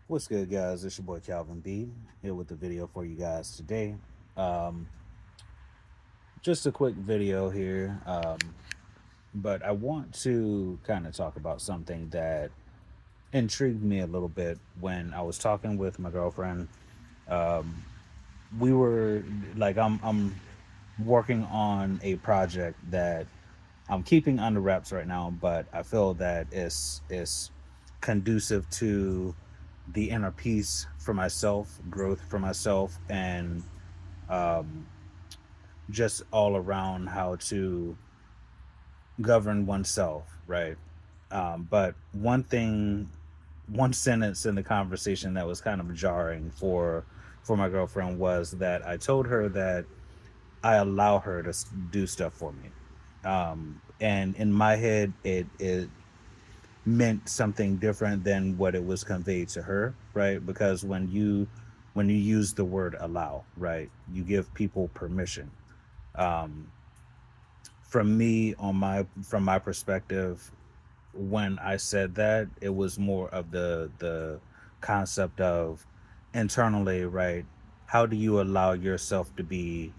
What's good, guys? It's your boy Calvin B here with the video for you guys today. Um, just a quick video here, but I want to kind of talk about something that intrigued me a little bit when I was talking with my girlfriend. Um, we were like, I'm working on a project that I'm keeping under wraps right now, but I feel that it's conducive to the inner peace for myself, growth for myself, and um, just all around how to govern oneself, right? But one sentence in the conversation that was kind of jarring for my girlfriend was that I told her that I allow her to do stuff for me. And in my head, it meant something different than what it was conveyed to her, right? Because when you use the word allow, right, you give people permission. Um, from my perspective, when I said that, it was more of the concept of internally, right? How do you allow yourself to be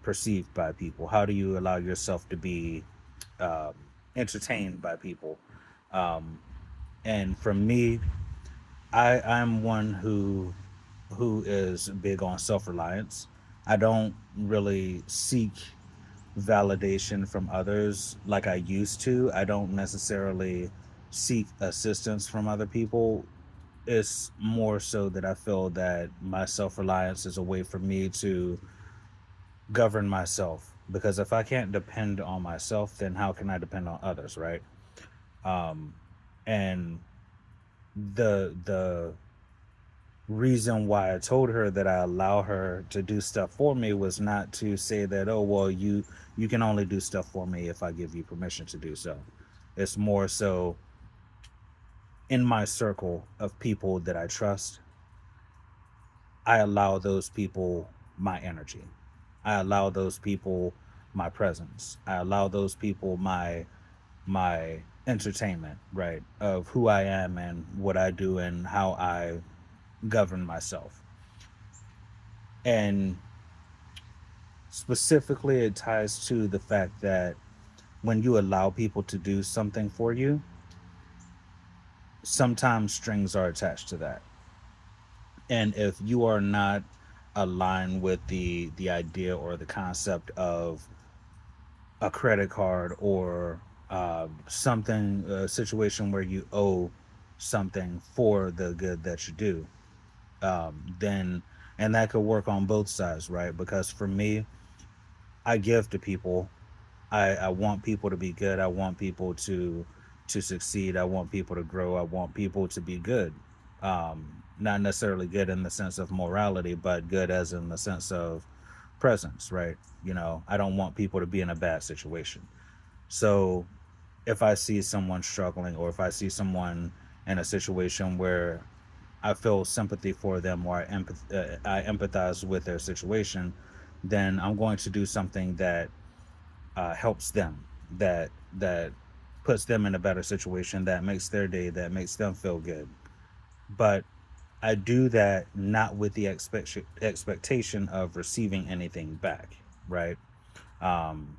perceived by people? How do you allow yourself to be um, entertained by people? Um, and for me, I'm one who is big on self reliance. I don't really seek validation from others like I used to. I don't necessarily seek assistance from other people. It's more so that I feel that my self reliance is a way for me to govern myself. Because if I can't depend on myself, then how can I depend on others, right? Um, and the reason why I told her that I allow her to do stuff for me was not to say that, oh well, you can only do stuff for me if I give you permission to do so. It's more so in my circle of people that I trust, I allow those people my energy. I allow those people my presence. I allow those people my entertainment, right? Of who I am and what I do and how I govern myself. And specifically, it ties to the fact that when you allow people to do something for you, sometimes strings are attached to that. And if you are not aligned with the idea or the concept of a credit card or something, a situation where you owe something for the good that you do, then and that could work on both sides, right? Because for me, I give to people. I want people to be good. I want people to succeed. I want people to grow. I want people to be good. Not necessarily good in the sense of morality, but good as in the sense of presence, right? I don't want people to be in a bad situation. So if I see someone struggling or if I see someone in a situation where I feel sympathy for them or I empathize with their situation, then I'm going to do something that helps them, that puts them in a better situation, that makes their day, that makes them feel good. But I do that not with the expectation of receiving anything back, right? Um,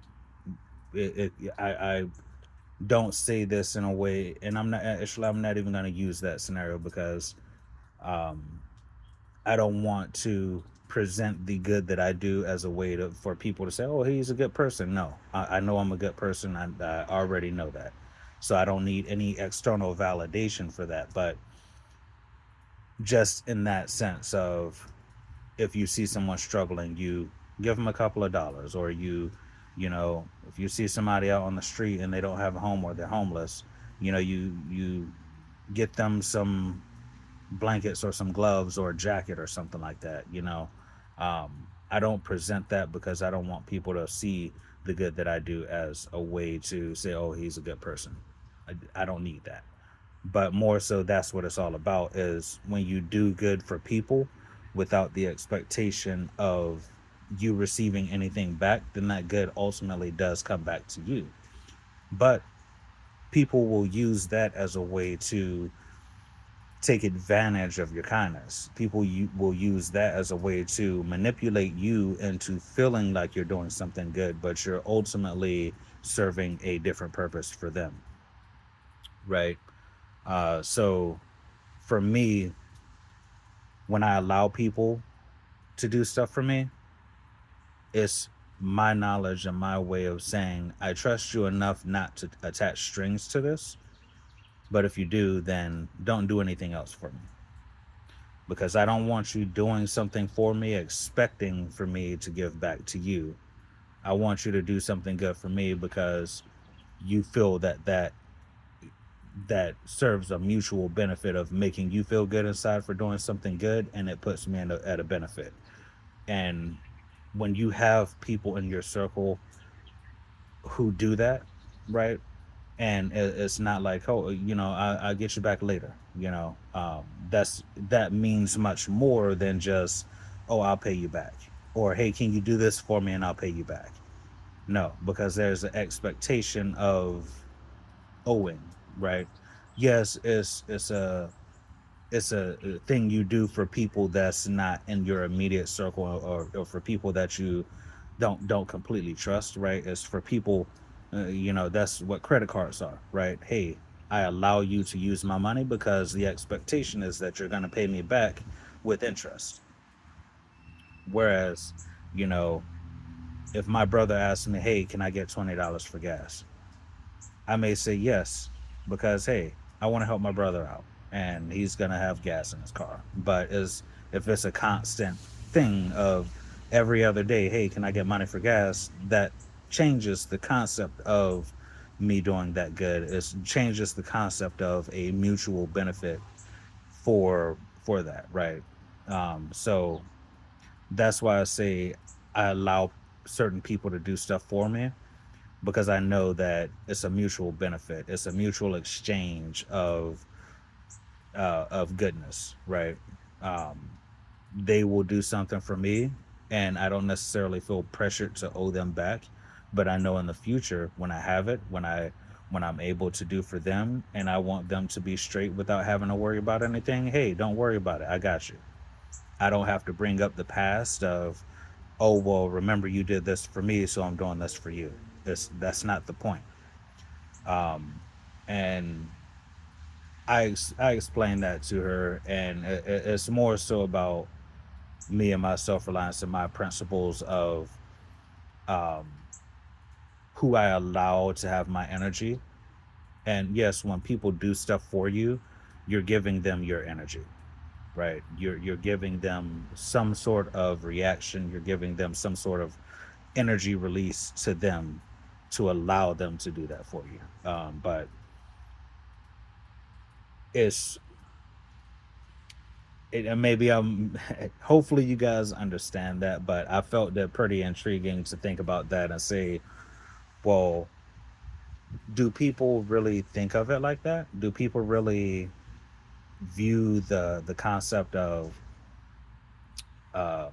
I don't say this in a way, and I'm not even going to use that scenario because um, I don't want to present the good that I do as a way for people to say, "Oh, he's a good person." No, I know I'm a good person. I already know that, so I don't need any external validation for that. But just in that sense of, if you see someone struggling, you give them a couple of dollars, or if you see somebody out on the street and they don't have a home or they're homeless, you get them some blankets or some gloves or a jacket or something like that. I don't present that because I don't want people to see the good that I do as a way to say, oh, he's a good person. I don't need that. But more so, that's what it's all about, is when you do good for people without the expectation of you receiving anything back, then that good ultimately does come back to you. But people will use that as a way to take advantage of your kindness. People will use that as a way to manipulate you into feeling like you're doing something good, but you're ultimately serving a different purpose for them, right? So for me, when I allow people to do stuff for me, it's my knowledge and my way of saying, I trust you enough not to attach strings to this. But if you do, then don't do anything else for me, because I don't want you doing something for me expecting for me to give back to you. I want you to do something good for me because you feel that serves a mutual benefit of making you feel good inside for doing something good, and it puts me at a benefit. And when you have people in your circle who do that, right? And it's not like, oh, I'll get you back later. That means much more than just, oh, I'll pay you back, or hey, can you do this for me and I'll pay you back. No, because there's an expectation of owing, right? Yes, it's a thing you do for people that's not in your immediate circle, or for people that you don't completely trust, right? It's for people, that's what credit cards are, right? Hey, I allow you to use my money because the expectation is that you're going to pay me back with interest. Whereas, you know if my brother asks me, hey, can I get $20 for gas, I may say yes, because hey, I want to help my brother out and he's gonna have gas in his car. But as if it's a constant thing of every other day, hey, can I get money for gas? That changes the concept of me doing that good. It changes the concept of a mutual benefit for that, right? So that's why I say I allow certain people to do stuff for me, because I know that it's a mutual benefit. It's a mutual exchange of goodness, right? Um, they will do something for me, and I don't necessarily feel pressured to owe them back. But I know in the future, when I have it, when I'm able to do for them, and I want them to be straight without having to worry about anything. Hey, don't worry about it. I got you. I don't have to bring up the past of, oh well, remember you did this for me, so I'm doing this for you. That's not the point. um, and I explained that to her, and it's more so about me and my self reliance and my principles of um, who I allow to have my energy. And yes, when people do stuff for you, you're giving them your energy, right? You're giving them some sort of reaction. You're giving them some sort of energy release to them to allow them to do that for you. But it's and maybe I'm hopefully you guys understand that, but I felt that pretty intriguing to think about that and say, well, do people really think of it like that? Do people really view the concept of um,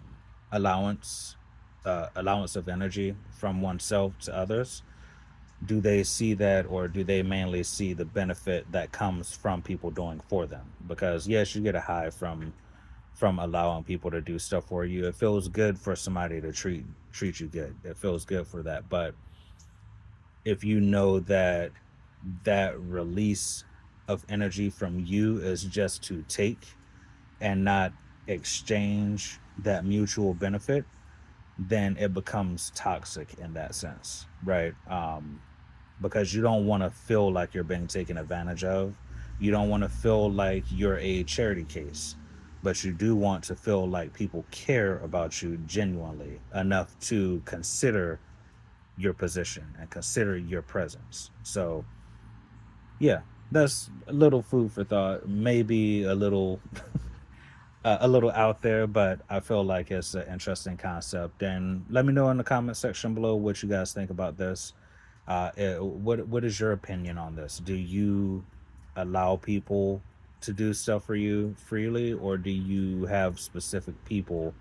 allowance allowance of energy from oneself to others? Do they see that, or do they mainly see the benefit that comes from people doing for them? Because yes, you get a high from allowing people to do stuff for you. It feels good for somebody to treat you good. It feels good for that. But if you know that that release of energy from you is just to take and not exchange that mutual benefit, then it becomes toxic in that sense, right? Because you don't want to feel like you're being taken advantage of. You don't want to feel like you're a charity case, but you do want to feel like people care about you genuinely enough to consider your position and consider your presence. So, yeah, that's a little food for thought. Maybe a little out there, but I feel like it's an interesting concept. And let me know in the comment section below what you guys think about this. What is your opinion on this? Do you allow people to do stuff for you freely, or do you have specific people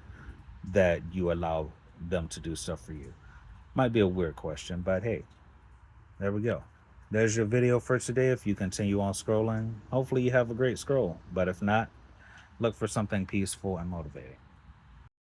that you allow them to do stuff for you? Might be a weird question, but hey, there we go. There's your video for today. If you continue on scrolling, hopefully you have a great scroll. But if not, look for something peaceful and motivating.